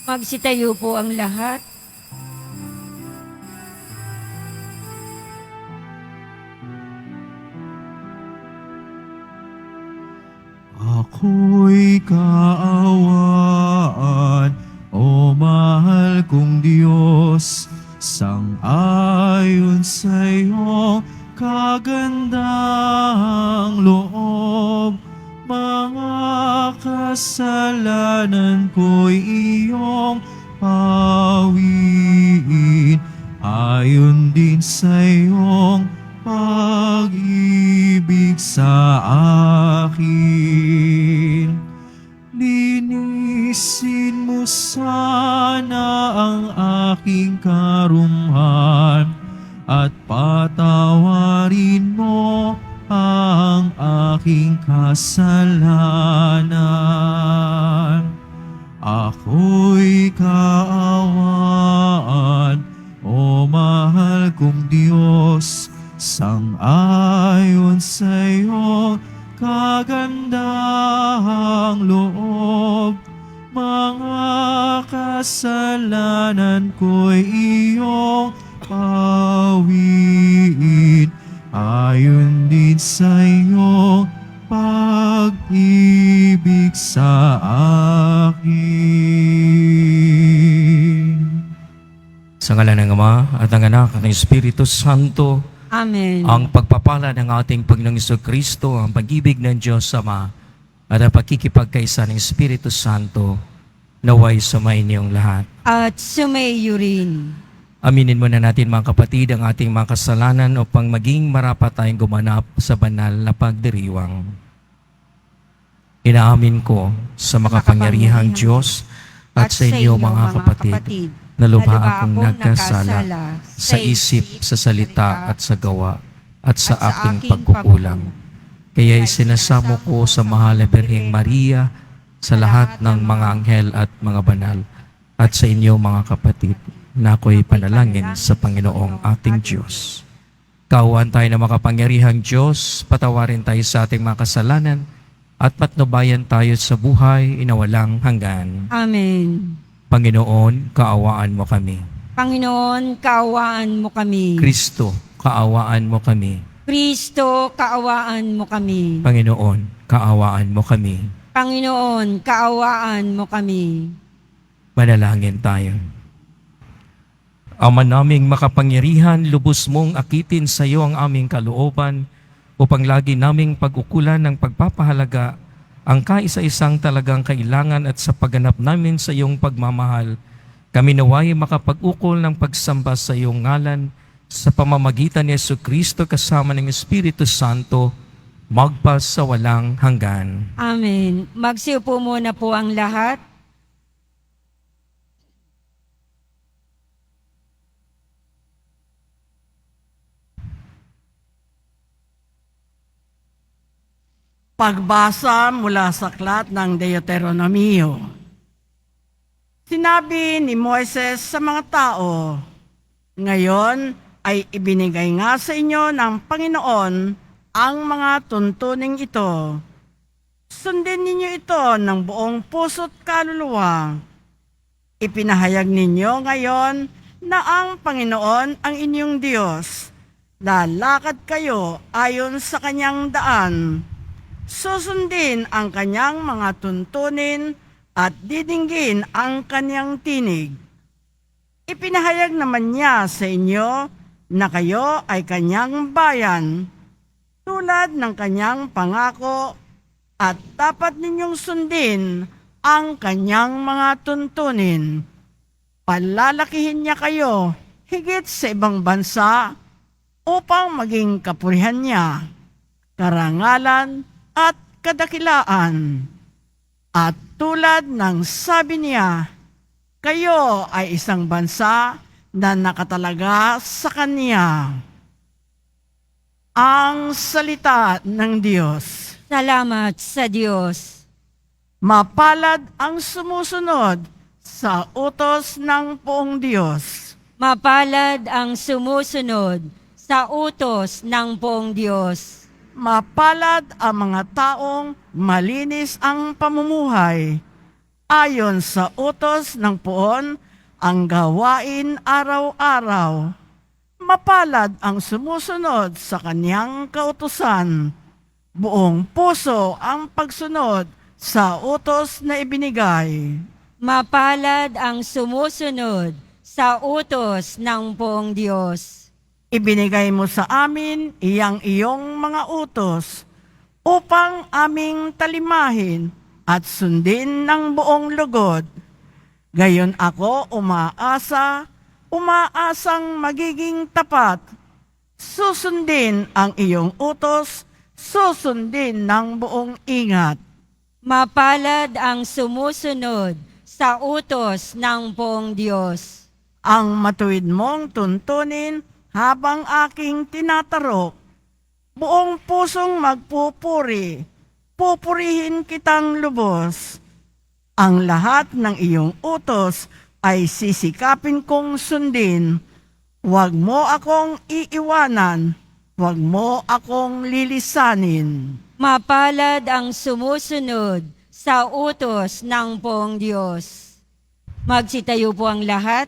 Magsitayo po ang lahat. Ako'y kaawaan, o mahal kong Diyos, sang-ayon sa iyong kagandang loob. Mga kasalanan ko'y iyong pawiin, ayon din sa iyong pag-ibig sa akin. Linisin mo sana ang aking karumhan at patawarin mo ang aking kasalanan. Ako'y kaawaan, o mahal kong Diyos, sang-ayon sa iyong kagandahang loob. Mga kasalanan ko'y iyong pawiin, ayon din sa iyong pag-ibig sa akin. Sa ngalan ng Ama at ng Anak at ng Espiritu Santo, Amen. ang pagpapala ng ating Panginoong Jesucristo, ang pag-ibig ng Diyos Ama, at ang pakikipagkaisa ng Espiritu Santo, naway sumaininyong lahat. At sumayo rin. Aminin muna natin mga kapatid ang ating mga kasalanan upang maging marapat tayong gumanap sa banal na pagdiriwang. Inaamin ko sa makapangyarihang Diyos at sa inyo mga kapatid, na lubha akong nagkasala sa isip, sa salita at sa gawa at sa aking pagkukulang. Kaya isinasamo ko sa mahal na Birheng Maria, sa lahat ng mga anghel at mga banal, at sa inyo mga kapatid, na ako'y panalangin sa Panginoong ating Diyos. Kaawaan tayo ng makapangyarihang Diyos, patawarin tayo sa ating mga kasalanan, at patnubayan tayo sa buhay inawalang hanggan. Amen. Panginoon, kaawaan mo kami. Panginoon, kaawaan mo kami. Kristo, kaawaan mo kami. Kristo, kaawaan mo kami. Panginoon, kaawaan mo kami. Panginoon, kaawaan mo kami. Manalangin tayo. Ama naming makapangyarihan, lubos mong akitin sa iyo ang aming kalooban upang lagi naming pag-ukulan ng pagpapahalaga ang kaisa-isang talagang kailangan at sa pagganap namin sa iyong pagmamahal, kami naway makapag-ukol ng pagsamba sa iyong ngalan sa pamamagitan ni Jesucristo kasama ng Espiritu Santo, magpas sa walang hanggan. Amen. Magsiupo muna po ang lahat. Pagbasa mula sa aklat ng Deuteronomio. Sinabi ni Moises sa mga tao, "Ngayon ay ibinigay nga sa inyo ng Panginoon ang mga tuntuning ito. Sundin ninyo ito ng buong puso't kaluluwa. Ipinahayag ninyo ngayon na ang Panginoon ang inyong Diyos. Lalakad kayo ayon sa kanyang daan. Susundin ang kanyang mga tuntunin at didinggin ang kanyang tinig. Ipinahayag naman niya sa inyo na kayo ay kanyang bayan, tulad ng kanyang pangako, at dapat ninyong sundin ang kanyang mga tuntunin. Palalakihin niya kayo higit sa ibang bansa upang maging kapurihan niya, karangalan at kadakilaan. At tulad ng sabi niya, kayo ay isang bansa na nakatalaga sa Kanya." Ang salita ng Diyos. Salamat sa Diyos. Mapalad ang sumusunod sa utos ng poong Diyos. Mapalad ang sumusunod sa utos ng poong Diyos. Mapalad ang mga taong malinis ang pamumuhay ayon sa utos ng poon ang gawain araw-araw. Mapalad ang sumusunod sa kanyang kautusan. Buong puso ang pagsunod sa utos na ibinigay. Mapalad ang sumusunod sa utos ng poong Diyos. Ibinigay mo sa amin iyong mga utos upang aming talimahin at sundin ng buong lugod. Gayon ako umaasang magiging tapat. Susundin ang iyong utos, susundin ng buong ingat. Mapalad ang sumusunod sa utos ng poong Diyos. Ang matuwid mong tuntunin habang aking tinatarok. Buong pusong magpupuri, pupurihin kitang lubos. Ang lahat ng iyong utos ay sisikapin kong sundin. Huwag mo akong iiwanan, huwag mo akong lilisanin. Mapalad ang sumusunod sa utos ng poong Diyos. Magsitayo po ang lahat.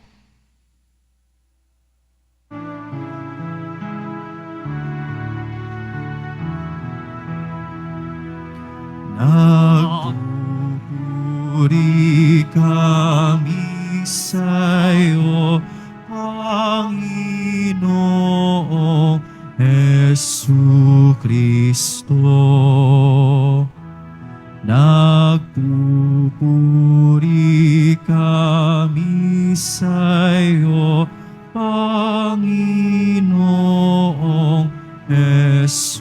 Nagpupuri kami sa'yo, Panginoong Jesucristo. Nagpupuri kami sa'yo, Panginoong Jesucristo.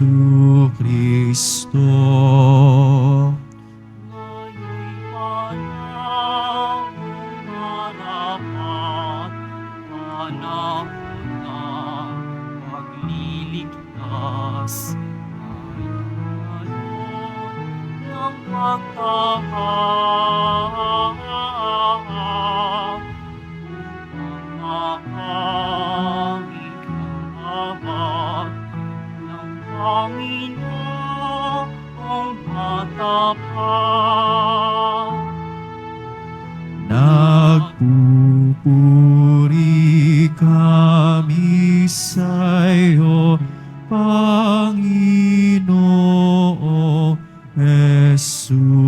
Nagpupuri kami sa'yo, Panginoong Jesucristo.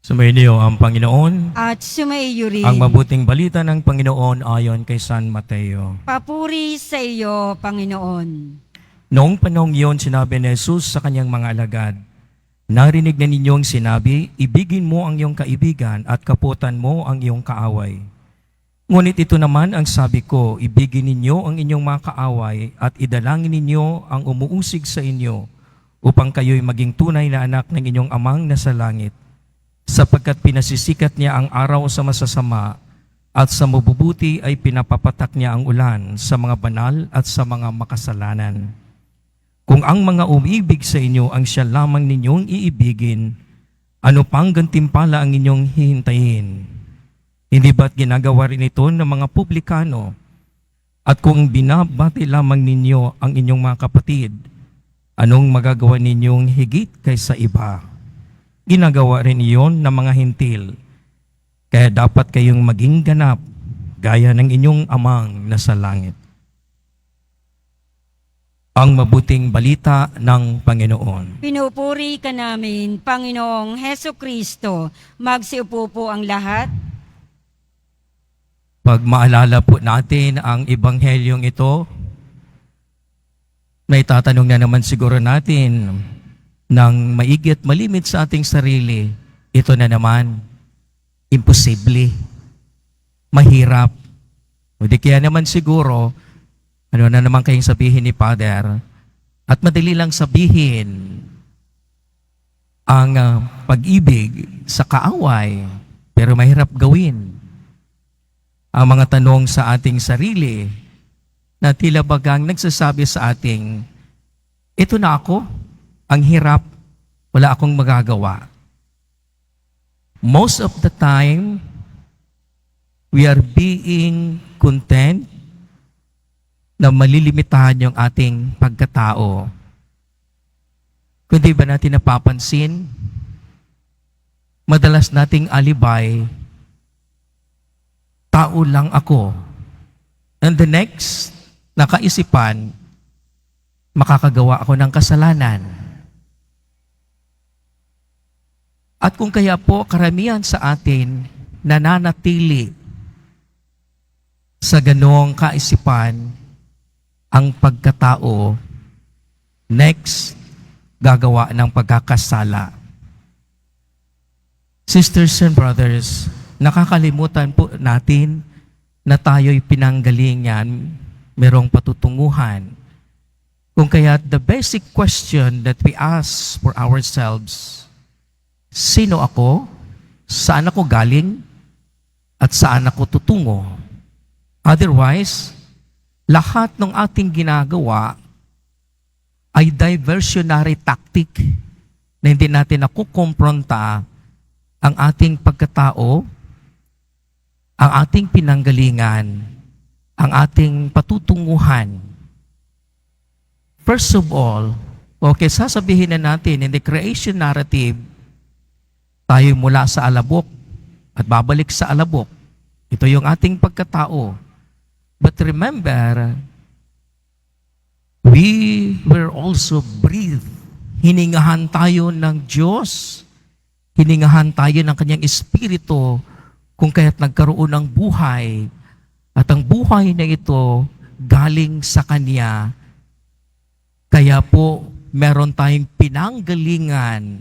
Sumainyo ang Panginoon. At sumaiyo rin. Ang mabuting balita ng Panginoon ayon kay San Mateo. Papuri sa iyo, Panginoon. Noong panahong iyon, sinabi ni Jesus sa kanyang mga alagad, narinig na ninyong sinabi, ibigin mo ang iyong kaibigan at kaputan mo ang iyong kaaway. Ngunit ito naman ang sabi ko, ibigin ninyo ang inyong mga kaaway at idalangin ninyo ang umuusig sa inyo upang kayo'y maging tunay na anak ng inyong amang nasa langit. Sapagkat pinasisikat niya ang araw sa masasama at sa mabubuti ay pinapapatak niya ang ulan sa mga banal at sa mga makasalanan. Kung ang mga umibig sa inyo ang siya lamang ninyong iibigin, ano pang gantimpala ang inyong hihintayin? Hindi ba't ginagawa rin ito ng mga publikano? At kung binabati lamang ninyo ang inyong mga kapatid, anong magagawa ninyong higit kaysa iba? Ginagawa rin iyon ng mga hintil. Kaya dapat kayong maging ganap, gaya ng inyong amang nasa langit. Ang mabuting balita ng Panginoon. Pinupuri ka namin, Panginoong Heso Kristo. Magsiupo po ang lahat. Pag maalala po natin ang ebanghelyong ito, may tatanong na naman siguro natin ng maigi at malimit sa ating sarili. Ito na naman, imposible, mahirap. O di kaya naman siguro, ano na naman kayong sabihin ni Father? At madali lang sabihin ang pag-ibig sa kaaway, pero mahirap gawin. Ang mga tanong sa ating sarili na tila bagang nagsasabi sa ating, ito na ako, ang hirap, wala akong magagawa. Most of the time, we are being content na malilimitahan yung ating pagkatao. Kundi ba natin napapansin? Madalas nating alibay, tao lang ako. And the next, nakaisipan, makakagawa ako ng kasalanan. At kung kaya po karamihan sa atin nananatili sa ganong kaisipan ang pagkatao, next, gagawa ng pagkakasala. Sisters and brothers, nakakalimutan po natin na tayo'y pinanggalingan, merong patutunguhan. Kung kaya the basic question that we ask for ourselves, sino ako? Saan ako galing? At saan ako tutungo? Otherwise, lahat ng ating ginagawa ay diversionary tactic na hindi natin nakukompronta ang ating pagkatao, ang ating pinanggalingan, ang ating patutunguhan. First of all, okay, sasabihin na natin in the creation narrative, tayo mula sa alabok at babalik sa alabok. Ito yung ating pagkatao. But remember, we were also breathed. Hiningahan tayo ng Diyos. Hiningahan tayo ng Kanyang Espiritu kung kaya't nagkaroon ng buhay. At ang buhay na ito galing sa Kanya. Kaya po, meron tayong pinanggalingan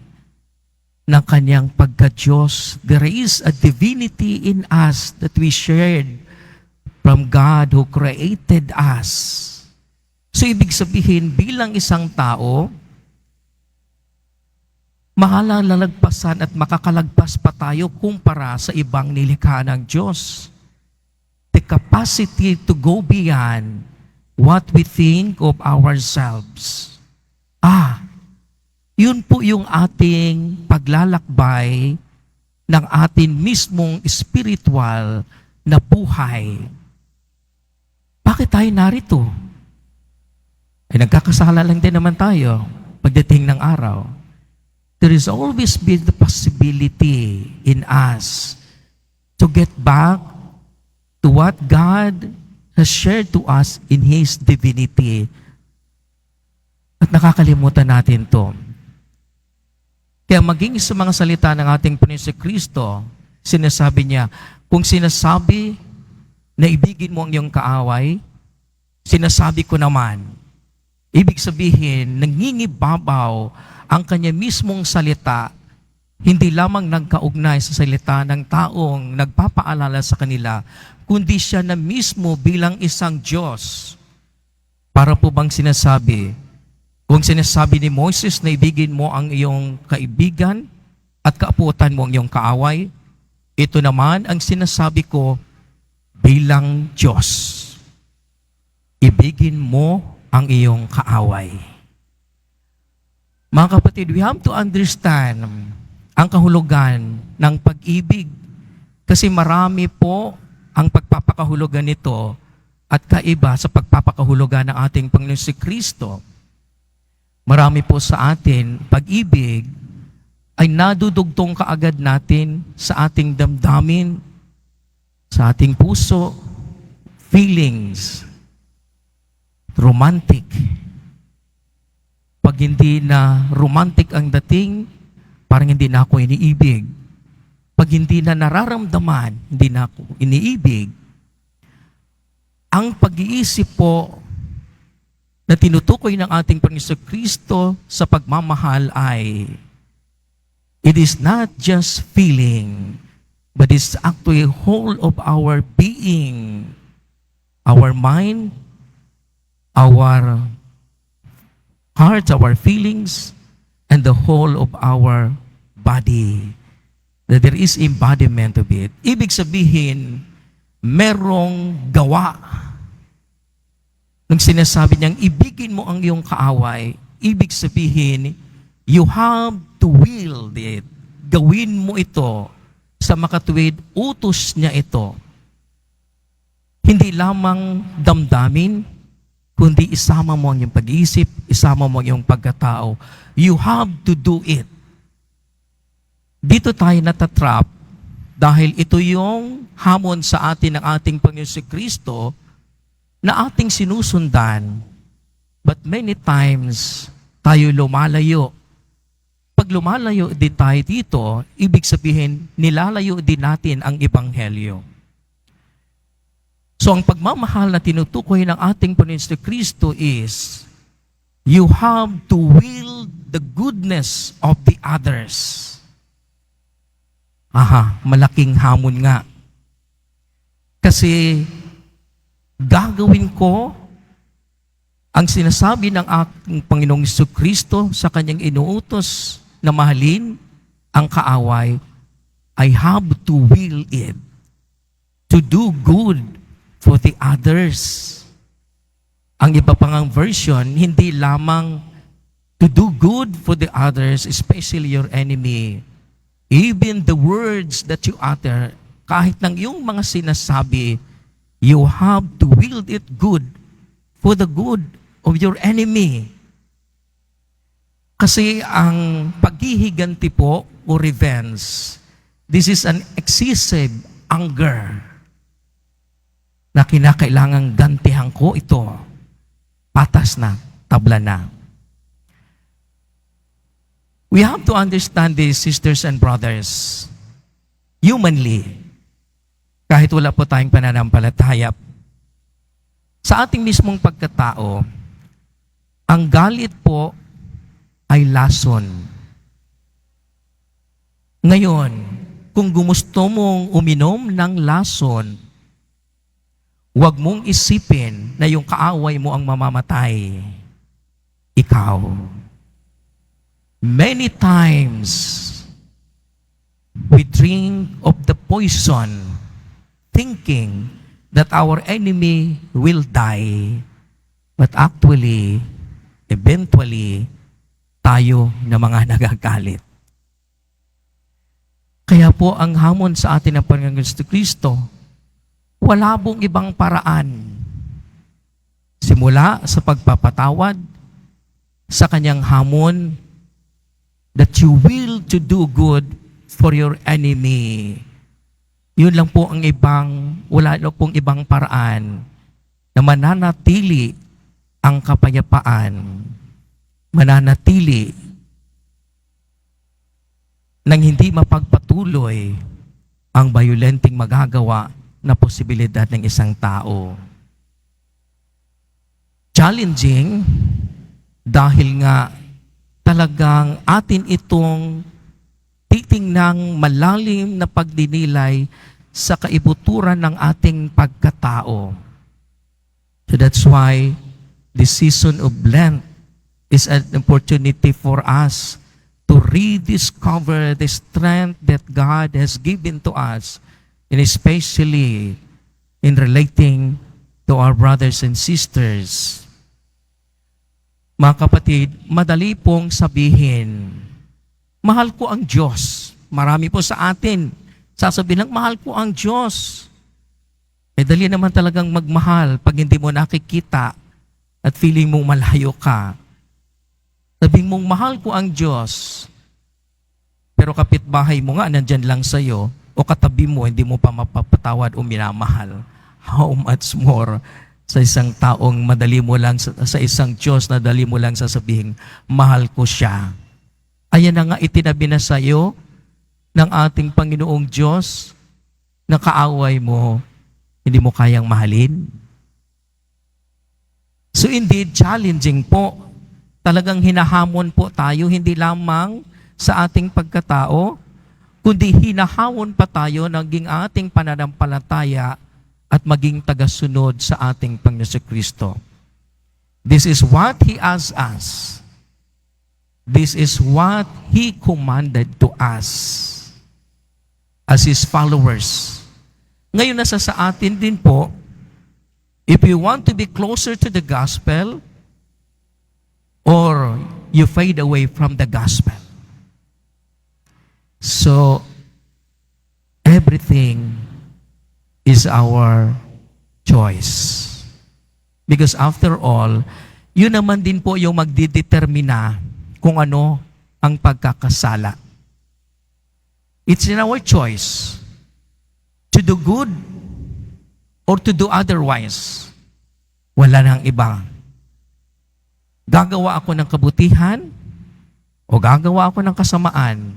ng Kanyang pagka-Diyos. There is a divinity in us that we shared from God who created us. So, ibig sabihin, bilang isang tao, makalalagpasan at makakalagpas pa tayo kumpara sa ibang nilikha ng Diyos. The capacity to go beyond what we think of ourselves. Yun po yung ating paglalakbay ng atin mismong spiritual na buhay. Bakit tayo narito? Ay nagkakasala lang din naman tayo pagdating ng araw. There is always been the possibility in us to get back to what God has shared to us in His divinity. At nakakalimutan natin to. Kaya maging sa mga salita ng ating Panginoon Kristo, sinasabi niya, kung sinasabi na ibigin mo ang iyong kaaway, sinasabi ko naman, ibig sabihin, nangingibabaw ang kanya mismong salita, hindi lamang nagkaugnay sa salita ng taong nagpapaalala sa kanila, kundi siya na mismo bilang isang Diyos. Para po bang sinasabi, kung sinasabi ni Moses na ibigin mo ang iyong kaibigan at kaaputan mo ang iyong kaaway, ito naman ang sinasabi ko bilang Diyos. Ibigin mo ang iyong kaaway. Mga kapatid, we have to understand ang kahulugan ng pag-ibig kasi marami po ang pagpapakahulugan nito at kaiba sa pagpapakahulugan ng ating Panginoon si Kristo. Marami po sa atin, pag-ibig ay nadudugtong kaagad natin sa ating damdamin, sa ating puso, feelings, romantic. Pag hindi na romantic ang dating, parang hindi na ako iniibig. Pag hindi na nararamdaman, hindi na ako iniibig. Ang pag-iisip po na tinutukoy ng ating Panginoon Kristo sa pagmamahal ay it is not just feeling, but it's actually whole of our being, our mind, our hearts, our feelings, and the whole of our body. That there is embodiment of it. Ibig sabihin, merong gawa. Nung sinasabi niyang, ibigin mo ang iyong kaaway, ibig sabihin, you have to will it. Gawin mo ito sa makatuwid, utos niya ito. Hindi lamang damdamin, kundi isama mo ang iyong pag-iisip, isama mo ang iyong pagkatao. You have to do it. Dito tayo natatrap dahil ito yung hamon sa atin ng ating Panginoon si Kristo na ating sinusundan. But many times, tayo lumalayo. Pag lumalayo din tayo dito, ibig sabihin, nilalayo din natin ang Ebanghelyo. So ang pagmamahal na tinutukoy ng ating Panginoon si Kristo is, you have to will the goodness of the others. Malaking hamon nga. Kasi gagawin ko ang sinasabi ng aking Panginoong Jesucristo sa kanyang inuutos na mahalin ang kaaway. I have to will it to do good for the others. Ang iba pang version, hindi lamang to do good for the others, especially your enemy. Even the words that you utter, kahit ng iyong mga sinasabi, you have to will it good for the good of your enemy. Kasi ang paghihiganti po o revenge, this is an excessive anger na kinakailangang gantihan ko ito. Patas na, tabla na. We have to understand this, sisters and brothers, humanly, kahit wala po tayong pananampalataya. Sa ating mismong pagkatao, ang galit po ay lason. Ngayon, kung gusto mong uminom ng lason, huwag mong isipin na yung kaaway mo ang mamamatay. Ikaw. Many times, we drink of the poison, thinking that our enemy will die. But actually, eventually, tayo na mga nagagalit. Kaya po ang hamon sa atin ng Panginoong Jesucristo, wala pong ibang paraan. Simula sa pagpapatawad, sa kanyang hamon, that you will to do good for your enemy. Yun lang po ang wala lang pong ibang paraan na mananatili ang kapayapaan, mananatili nang hindi mapagpatuloy ang bayolenteng magagawa na posibilidad ng isang tao. Challenging dahil nga talagang atin itong titingnang malalim na pagdinilay sa kaibuturan ng ating pagkatao. So that's why the season of Lent is an opportunity for us to rediscover the strength that God has given to us, and especially in relating to our brothers and sisters. Mga kapatid, madali pong sabihin, mahal ko ang Diyos. Marami po sa atin, sasabihin lang, mahal ko ang Diyos. Dali naman talagang magmahal pag hindi mo nakikita at feeling mong malayo ka. Sabihin mong, mahal ko ang Diyos. Pero kapitbahay mo nga, nandyan lang sa'yo, o katabi mo, hindi mo pa mapapatawad o minamahal. How much more sa isang taong madali mo lang, sa isang Diyos na dali mo lang sasabihin, mahal ko siya. Ayan na nga itinabi na sa iyo ng ating Panginoong Diyos na kaaway mo, hindi mo kayang mahalin. So indeed, challenging po. Talagang hinahamon po tayo, hindi lamang sa ating pagkatao, kundi hinahamon pa tayo naging ating pananampalataya at maging tagasunod sa ating Panginoon Kristo. This is what He asked us. This is what He commanded to us as His followers. Ngayon nasa sa atin din po, if you want to be closer to the gospel, or you fade away from the gospel. So, everything is our choice. Because after all, yun naman din po yung magdidetermina kung ano ang pagkakasala. It's in our choice to do good or to do otherwise. Wala nang iba. Gagawa ako ng kabutihan o gagawa ako ng kasamaan.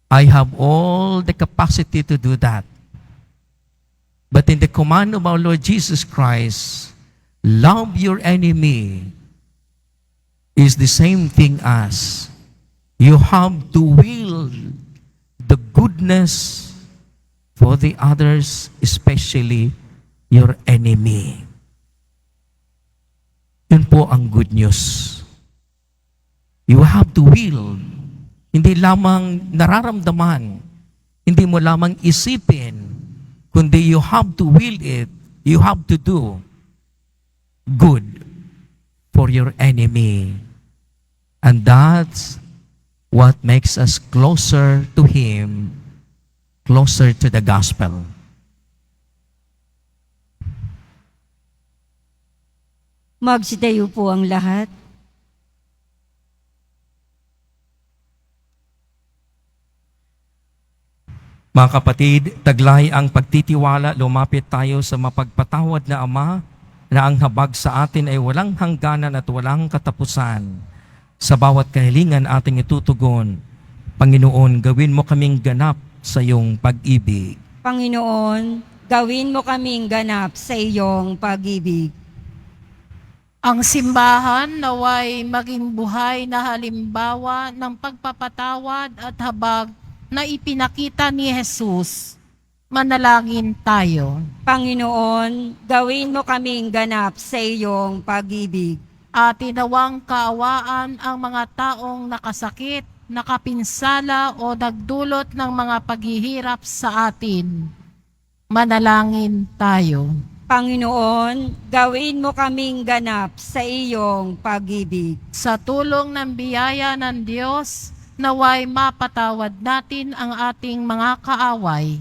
I have all the capacity to do that. But in the command of our Lord Jesus Christ, love your enemy is the same thing as you have to will the goodness for the others, especially your enemy. Yun po ang good news. You have to will. Hindi lamang nararamdaman, hindi mo lamang isipin, kundi you have to will it, you have to do good for your enemy. And that's what makes us closer to Him, closer to the gospel. Magsitayo po ang lahat. Mga kapatid, taglay ang pagtitiwala, lumapit tayo sa mapagpatawad na Ama na ang habag sa atin ay walang hangganan at walang katapusan. Sa bawat kahilingan ating itutugon, Panginoon, gawin mo kaming ganap sa iyong pag-ibig. Panginoon, gawin mo kaming ganap sa iyong pag-ibig. Ang simbahan naway maging buhay na halimbawa ng pagpapatawad at habag na ipinakita ni Jesus. Manalangin tayo. Panginoon, gawin mo kaming ganap sa iyong pag-ibig. At tinawang kaawaan ang mga taong nakasakit, nakapinsala o nagdulot ng mga paghihirap sa atin. Manalangin tayo. Panginoon, gawin mo kaming ganap sa iyong pag-ibig. Sa tulong ng biyaya ng Diyos, naway mapatawad natin ang ating mga kaaway.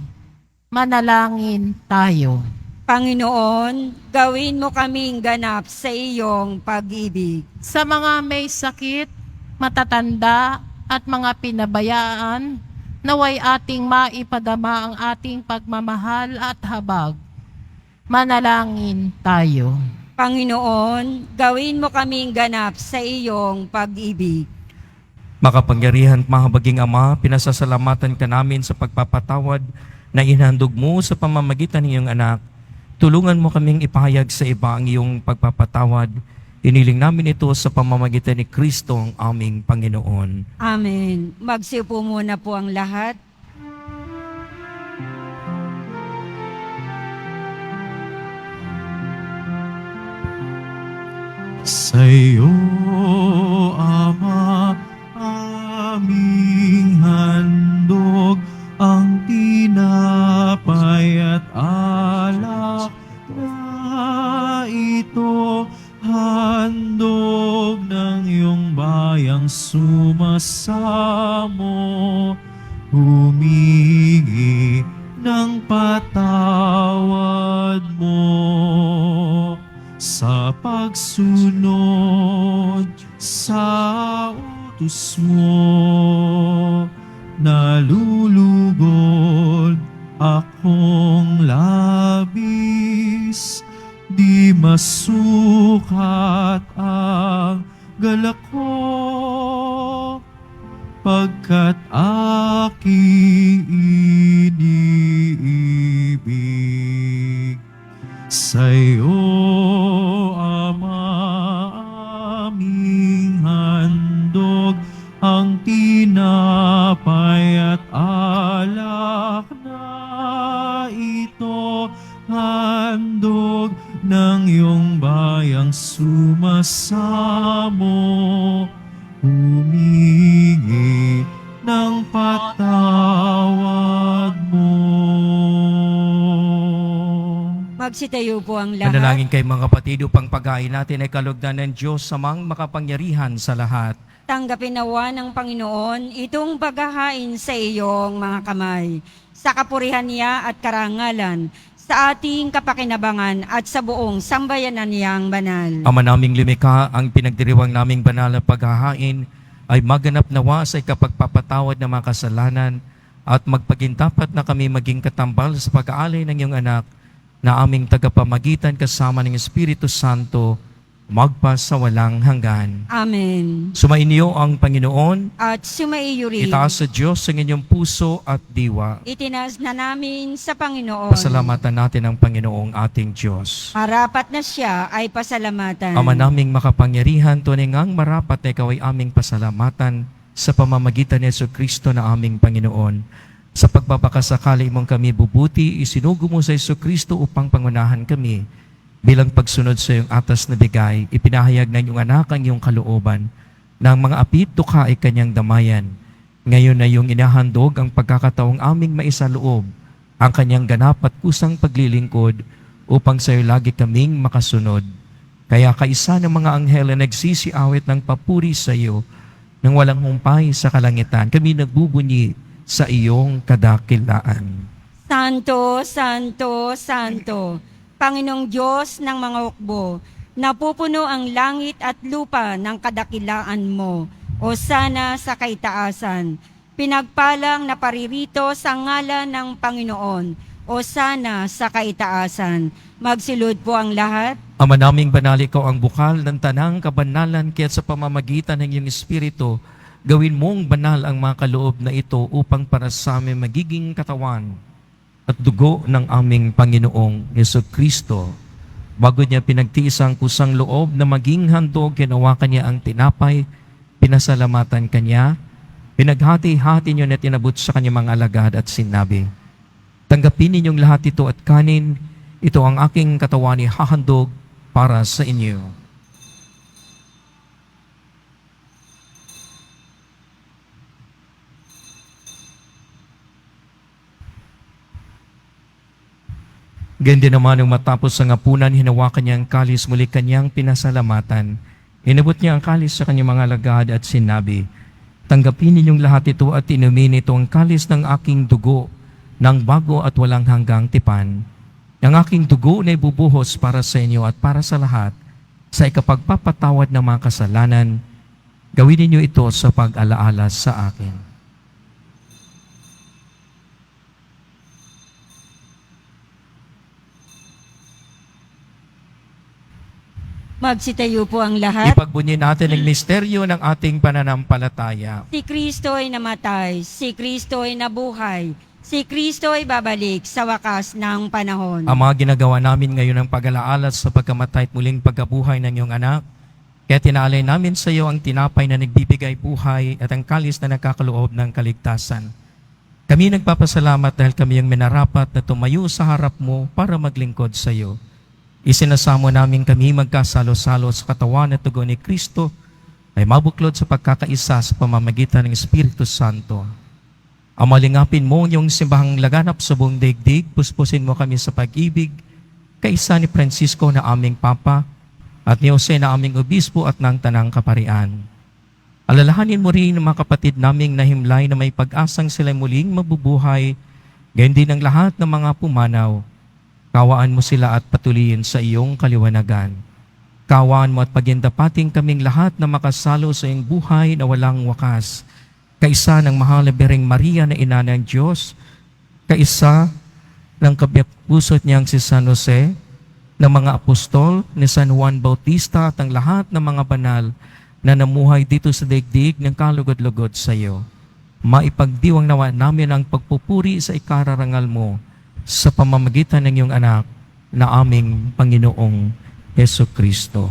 Manalangin tayo. Panginoon, gawin mo kaming ganap sa iyong pag-ibig. Sa mga may sakit, matatanda at mga pinabayaan, naway ating maipadama ang ating pagmamahal at habag. Manalangin tayo. Panginoon, gawin mo kaming ganap sa iyong pag-ibig. Makapangyarihan at mahabaging Ama, pinasasalamatan ka namin sa pagpapatawad na inhandog mo sa pamamagitan ng iyong anak. Tulungan mo kaming ipahayag sa iba ang iyong pagpapatawad. Iniling namin ito sa pamamagitan ni Kristo ang aming Panginoon. Amen. Magsiupo muna po ang lahat. Sa iyo, Ama, aming handog ang tinapay at alak na ito, handog ng iyong bayang sumasamo, humingi ng patawad mo sa pagsunod sa utos mo. Nalulugod akong labis, di masukat ang galak ko, pagkat aking iniibig. Sa'yo, Ama, aming handog ang tinapay at alak na ito, handog ng iyong bayang sumasamo, humingi ng patawad mo. Magsitayo po ang lahat. Manalangin kay mga kapatid upang paghain natin ay kalugdan ng Diyos samang makapangyarihan sa lahat. Tanggapin nawa ng Panginoon itong paghahain sa iyong mga kamay, sa kapurihan niya at karangalan, sa ating kapakinabangan at sa buong sambayanan niyang banal. Ama naming lumikha, ang pinagdiriwang naming banal na paghahain ay maganap nawa sa ikapagpapatawad ng mga kasalanan at magpagintapat na kami maging katambal sa pag-aalay ng iyong anak na aming tagapamagitan kasama ng Espiritu Santo magpa sa walang hanggan. Amen. Sumainyo ang Panginoon, At sumaiyo rin. itaas sa Diyos ang inyong puso at diwa. Itinas na namin sa Panginoon. Pasalamatan natin ang Panginoong ating Diyos. Marapat na siya ay pasalamatan. Ama naming makapangyarihan, tunay ngang marapat na ikaw ay aming pasalamatan sa pamamagitan ni Jesucristo na aming Panginoon. Sa pagbabakasakali mong kami bubuti, isinugo mo sa Jesucristo upang pangunahan kami. Bilang pagsunod sa iyong atas na bigay, ipinahayag ng iyong anak ang iyong kalooban na ang mga apit tukha ay kanyang damayan. Ngayon na iyong inahandog ang pagkakataong aming maisaloob, ang kanyang ganap at kusang paglilingkod upang sa iyo lagi kaming makasunod. Kaya kaisa ng mga anghel na nagsisiawit ng papuri sa iyo, nang walang humpay sa kalangitan, kami nagbubunyi sa iyong kadakilaan. Santo, Santo, Santo, Panginoong Diyos ng mga hukbo, napupuno ang langit at lupa ng kadakilaan mo, o sana sa kaitaasan. Pinagpalang na paririto sa ngalan ng Panginoon, o sana sa kaitaasan. Magsilod po ang lahat. Ama naming banal, ikaw ang bukal ng tanang kabanalan, kaya't sa pamamagitan ng iyong Espiritu, gawin mong banal ang mga kaloob na ito upang para sa amin magiging katawan at dugo ng aming Panginoong Jesucristo. Bago niya pinagtiis ang kusang loob na maging handog, ginawakan niya ang tinapay, pinasalamatan kanya, pinaghati-hati niyo na tinabot sa kanyang mga alagad at sinabi, tanggapin ninyong lahat ito at kanin, ito ang aking katawan ihahandog para sa inyo. Ganda naman nung matapos ang hapunan, hinawakan niya ang kalis, muli kanyang pinasalamatan. Inabot niya ang kalis sa kanyang mga alagad at sinabi, tanggapin ninyong lahat ito at inumin ito ang kalis ng aking dugo, ng bago at walang hanggang tipan. Ang aking dugo na ibubuhos para sa inyo at para sa lahat, sa ikapagpapatawad ng mga kasalanan. Gawin ninyo ito sa pag-alaala sa akin. Magsitayo po ang lahat. Ipagbunyi natin ang misteryo ng ating pananampalataya. Si Kristo ay namatay, si Kristo ay nabuhay, si Kristo ay babalik sa wakas ng panahon. Ang mga ginagawa namin ngayon ng pag-alaala sa pagkamatay at muling pagkabuhay ng iyong anak, kaya tinaalay namin sa iyo ang tinapay na nagbibigay buhay at ang kalis na nagkakaloob ng kaligtasan. Kami nagpapasalamat dahil kami yung minarapat na tumayo sa harap mo para maglingkod sa iyo. Isinasamo namin kami magkasalo-salo sa katawan at dugo ni Kristo ay mabuklod sa pagkakaisa sa pamamagitan ng Espiritu Santo. Amalingapin mo yung simbahang laganap sa buong daigdig, puspusin mo kami sa pag-ibig, kaisa ni Francisco na aming Papa at ni Jose na aming Obispo at ng Tanang Kaparian. Alalahanin mo rin ang mga kapatid naming nahimlay na may pag-asang sila muling mabubuhay, gayon din ang lahat ng mga pumanaw. Kawaan mo sila at patuloyin sa iyong kaliwanagan. Kawaan mo at pagindapating kaming lahat na makasalo sa iyong buhay na walang wakas. Kaisa ng mahal na Birheng Maria na ina ng Diyos, kaisa ng kabiyak pusot niyang si San Jose, ng mga apostol ni San Juan Bautista at ang lahat ng mga banal na namuhay dito sa daigdig ng kalugod-lugod sa iyo. Maipagdiwang nawa namin ang pagpupuri sa ikararangal mo sa pamamagitan ng iyong anak na aming Panginoong Jesucristo.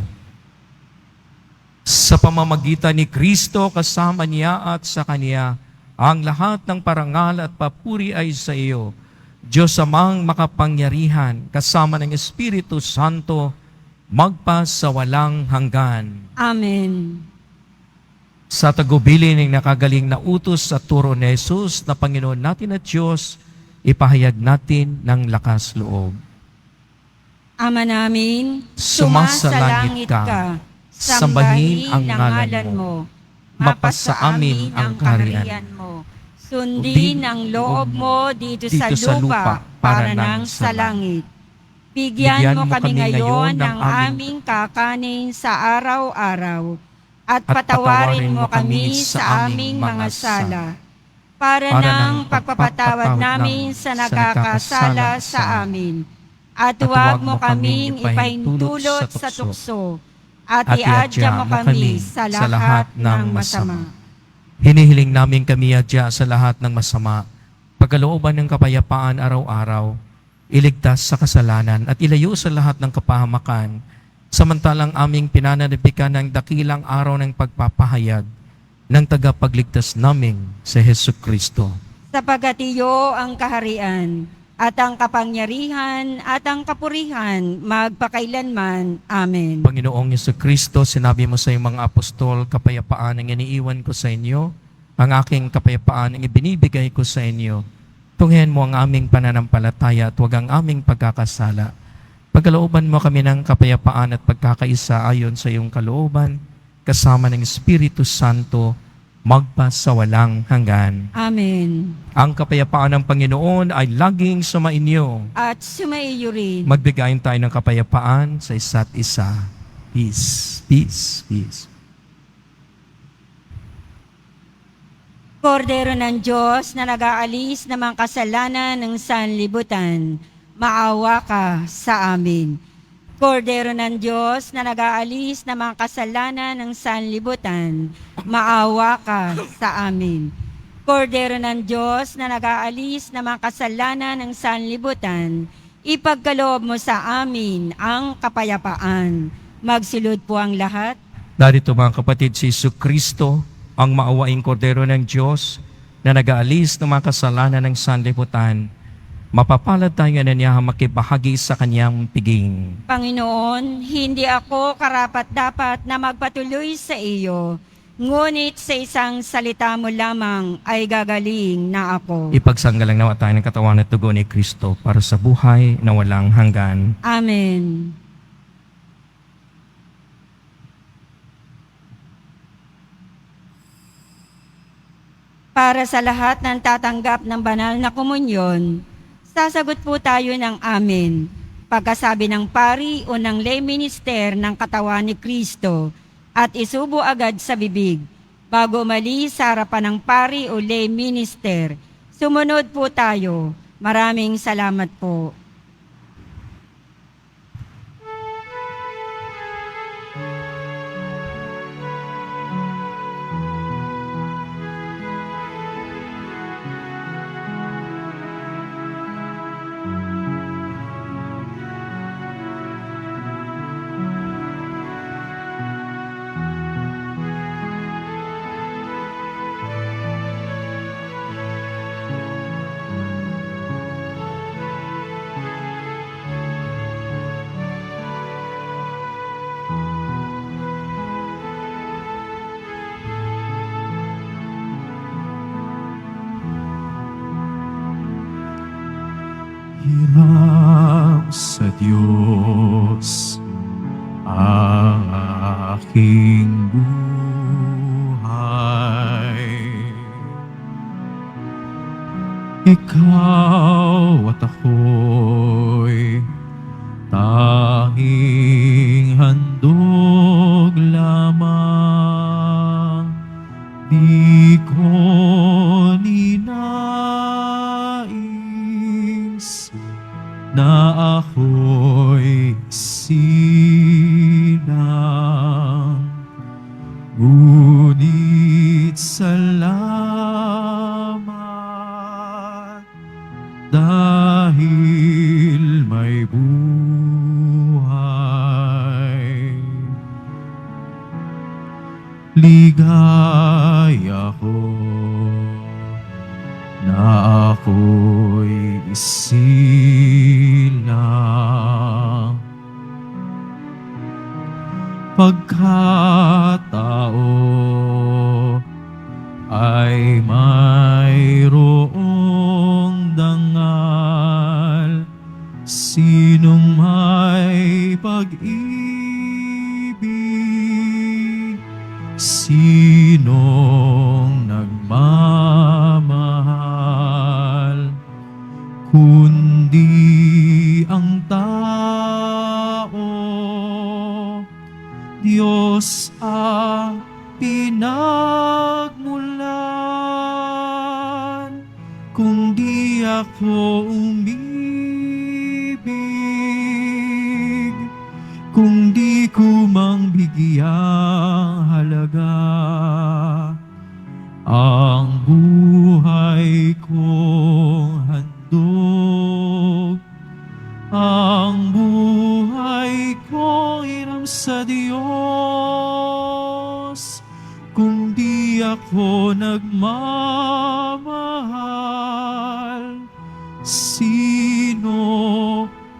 Sa pamamagitan ni Kristo, kasama niya at sa Kanya, ang lahat ng parangal at papuri ay sa iyo, Diyos amang makapangyarihan, kasama ng Espiritu Santo, magpa sa walang hanggan. Amen. Sa tagubilin ng nakagaling na utos at turo ni Jesus na Panginoon natin at Diyos, ipahayag natin ng lakas loob. Ama namin, Sumasalangit ka, sambahin ang ngalan mo, mapasa amin ang kaharian mo, Sundin ang loob mo dito sa lupa para nang sa langit. Bigyan mo kami ngayon ng aming kakanin sa araw-araw at patawarin mo kami sa aming mga sala para ng pagpapatawad namin sa nagkakasala sa amin. At huwag mo kaming ipahintulot sa tukso at iadya mo kami sa lahat ng masama. Hinihiling namin kami adya sa lahat ng masama, pagkalooban ng kapayapaan araw-araw, iligtas sa kasalanan at ilayo sa lahat ng kapahamakan, samantalang aming pinananabikan ng dakilang araw ng pagpapahayag ng tagapagligtas naming si Hesukristo. Sapagat iyo ang kaharian at ang kapangyarihan at ang kapurihan magpakailanman. Amen. Panginoong Hesukristo, sinabi mo sa iyong mga apostol, kapayapaan ang iniiwan ko sa inyo, ang aking kapayapaan ang ibinibigay ko sa inyo. Tunghayan mo ang aming pananampalataya at huwag ang aming pagkakasala. Pagkalooban mo kami ng kapayapaan at pagkakaisa ayon sa iyong kalooban, kasama ng Espiritu Santo, magpasawalang hanggan. Amen. Ang kapayapaan ng Panginoon ay laging sumainyo. At sumaiyo rin. Magbigayin tayo ng kapayapaan sa isa't isa. Peace, peace, peace. Kordero ng Diyos na nag-aalis ng mga kasalanan ng sanlibutan, maawa ka sa amin. Kordero ng Diyos na nag-aalis ng mga kasalanan ng sanlibutan, maawa ka sa amin. Kordero ng Diyos na nag-aalis ng mga kasalanan ng sanlibutan, ipagkaloob mo sa amin ang kapayapaan. Magsilod po ang lahat. Narito mga kapatid, si Jesucristo, ang maawaing kordero ng Diyos na nag-aalis ng mga kasalanan ng sanlibutan. Mapapalad tayo na niya makibahagi sa kanyang piging. Panginoon, hindi ako karapat-dapat na magpatuloy sa iyo, ngunit sa isang salita mo lamang ay gagaling na ako. Ipagsanggalang nawa tayo ng katawan at dugo ni Kristo para sa buhay na walang hanggan. Amen. Para sa lahat ng tatanggap ng banal na komunyon, sasagot po tayo ng amen. Pagkasabi ng pari o ng lay minister ng katawan ni Kristo at isubo agad sa bibig. Bago umalis sa harapan ng pari o lay minister, sumunod po tayo. Maraming salamat po. Hiram sa Diyos ang aking buhay. Ikaw at ako'y tanging handog lamang. Di ko ninais na ako'y sinang, ngunit salamat dahil may buhay. Ligaya ko na ako'y isilang, pagkatao ay mayroong dangal. Sinong may pag-ibig, sinong nagmamahal, kung di ako umibig, kung di ko mang bigyang halaga ang buhay kong handog, ang buhay kong hiram sa Diyos. Kung di ako nagmamahal, sino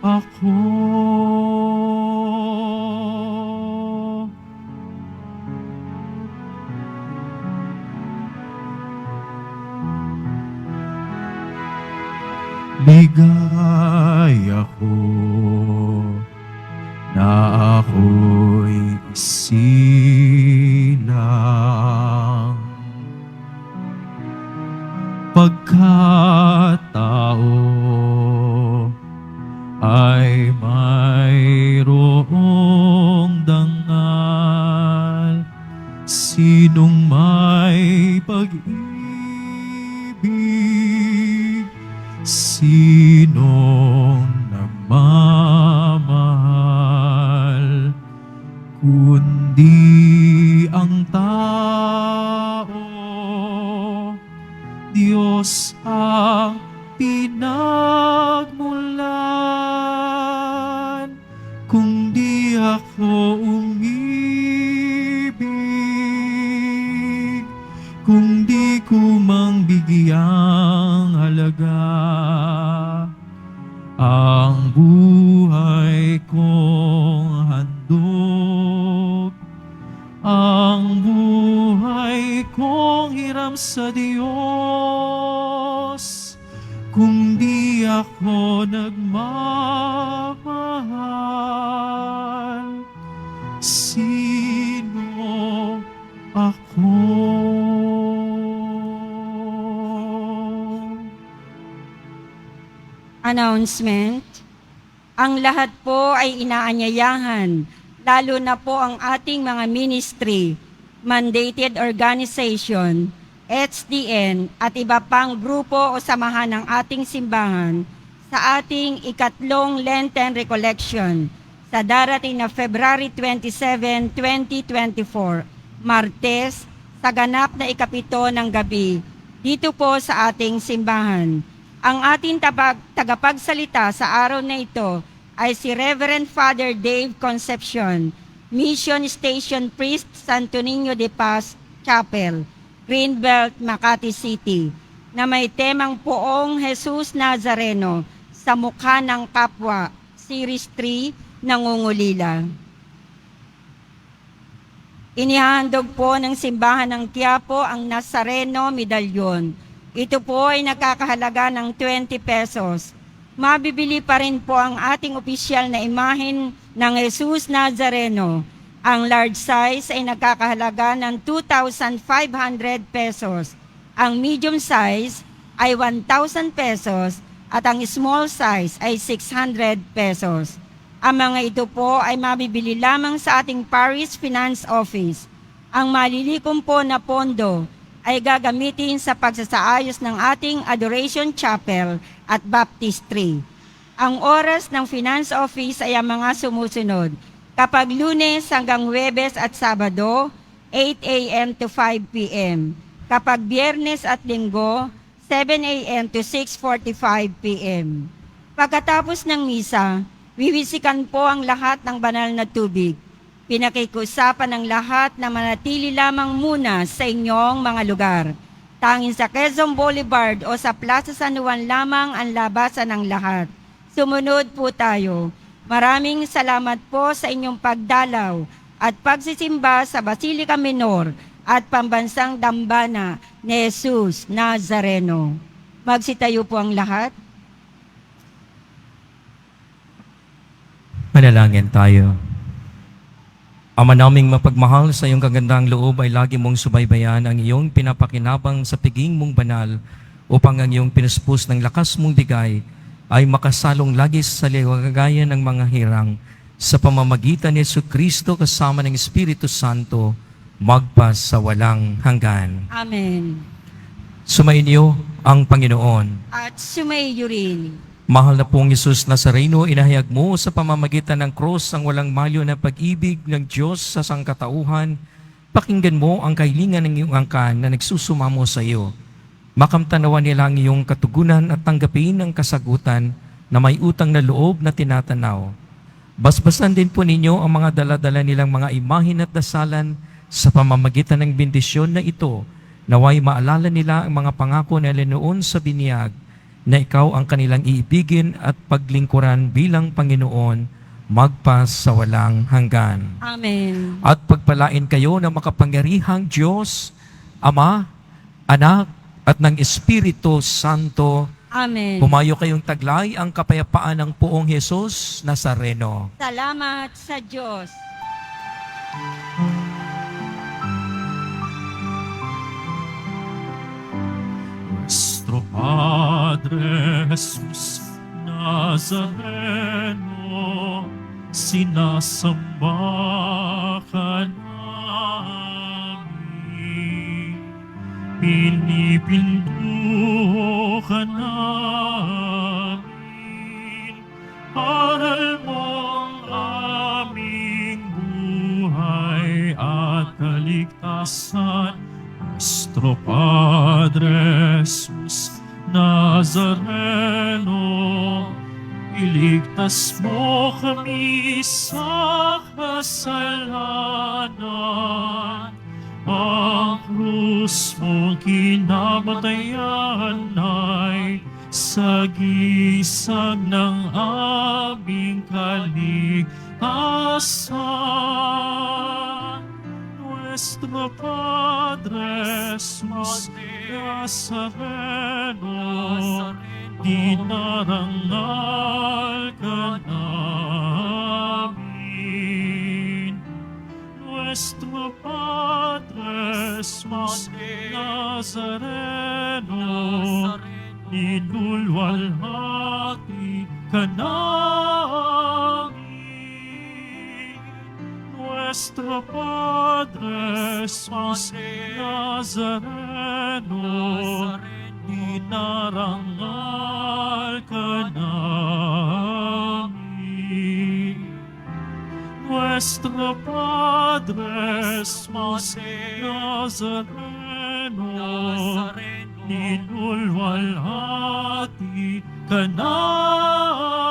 ako? Ligay ako na ako'y isilang, pagkatao ay mayroong dangal. Sinong may pag-ibig, sinong nagmamahal, kundi ang tao. Diyos ang pinagmulan. Kung di ako umibig, kung di ko mang bigyang halaga ang buhay kong handog, ang buhay kong hiram sa Diyos. Kung di ako nagmamahal, sino ako? Announcement. Ang lahat po ay inaanyayahan, lalo na po ang ating mga ministry, mandated organization, HDN at iba pang grupo o samahan ng ating simbahan sa ating ikatlong Lenten Recollection sa darating na February 27, 2024, Martes, sa ganap na ikapito ng gabi, dito po sa ating simbahan. Ang ating tagapagsalita sa araw na ito ay si Reverend Father Dave Concepcion, Mission Station Priest, Santo Niño de Paz Chapel, Greenbelt, Makati City, na may temang Poong Jesus Nazareno sa mukha ng kapwa, Series 3, Nangungulila. Inihahandog po ng simbahan ng Quiapo ang Nazareno Medalyon. Ito po ay nakakahalaga ng 20 pesos. Mabibili pa rin po ang ating opisyal na imahen ng Jesus Nazareno. Ang large size ay nakakahalaga ng 2,500 pesos. Ang medium size ay 1,000 pesos at ang small size ay 600 pesos. Ang mga ito po ay mabibili lamang sa ating Parish Finance Office. Ang malilikom po na pondo ay gagamitin sa pagsasaayos ng ating Adoration Chapel at Baptistry. Ang oras ng Finance Office ay ang mga sumusunod. Kapag Lunes hanggang Huwebes at Sabado, 8 a.m. to 5 p.m. Kapag Biyernes at Linggo, 7 a.m. to 6:45 p.m. Pagkatapos ng misa, wiwisikan po ang lahat ng banal na tubig. Pinakikiusapan ng lahat na manatili lamang muna sa inyong mga lugar. Tanging sa Quezon Boulevard o sa Plaza San Juan lamang ang labasan ng lahat. Sumunod po tayo. Maraming salamat po sa inyong pagdalaw at pagsisimba sa Basilica Minor at Pambansang Dambana ni Jesus Nazareno. Magsitayo po ang lahat. Manalangin tayo. Ama naming mapagmahal, sa iyong kagandang loob ay lagi mong subaybayan ang iyong pinapakinabang sa piging mong banal upang ang iyong pinuspos ng lakas mong bigay ay makasalong lagi sa liwagayan ng mga hirang sa pamamagitan ni Jesucristo kasama ng Espiritu Santo magpas sa walang hanggan. Amen. Sumainyo ang Panginoon. at sumaiyo rin. Mahal na pong Isus Nazareno, inahayag mo sa pamamagitan ng krus ang walang malyo na pag-ibig ng Diyos sa sangkatauhan. Pakinggan mo ang kahilingan ng iyong angkan na nagsusumamo sa iyo. Makamtanawan nila ang iyong katugunan at tanggapin ang kasagutan na may utang na loob na tinatanaw. Basbasan din po ninyo ang mga daladala nilang mga imahin at dasalan sa pamamagitan ng bendisyon na ito. Naway maalala nila ang mga pangako nila noon sa binyag na ikaw ang kanilang iibigin at paglingkuran bilang Panginoon magpas sa walang hanggan. Amen. At pagpalain kayo ng makapangyarihang Diyos, Ama, Anak, at ng Espiritu Santo. Amen. Humayo kayong taglay ang kapayapaan ng Poong Jesus Nazareno. Salamat sa Diyos. Nuestro Padre Jesus Nazareno, sinasamba ka namin, pinipinto ka namin, aral mong aming buhay at kaligtasan. Nuestro Padre Jesus Nazareno, iligtas mo kami sa kasalanan. Ang krus mong kinamatayan ay sagisag ng aming kaligtasan. Nuestro Padre Jesus Nazareno, dinarangal ka namin. Nuestro Padre Jesus Nazareno, ninulwalhati ka namin. Nuestro Padre Jesus Nazareno, dinarangal ka namin. Nuestro Padre Jesus Nazareno, ninulwalhati ka namin.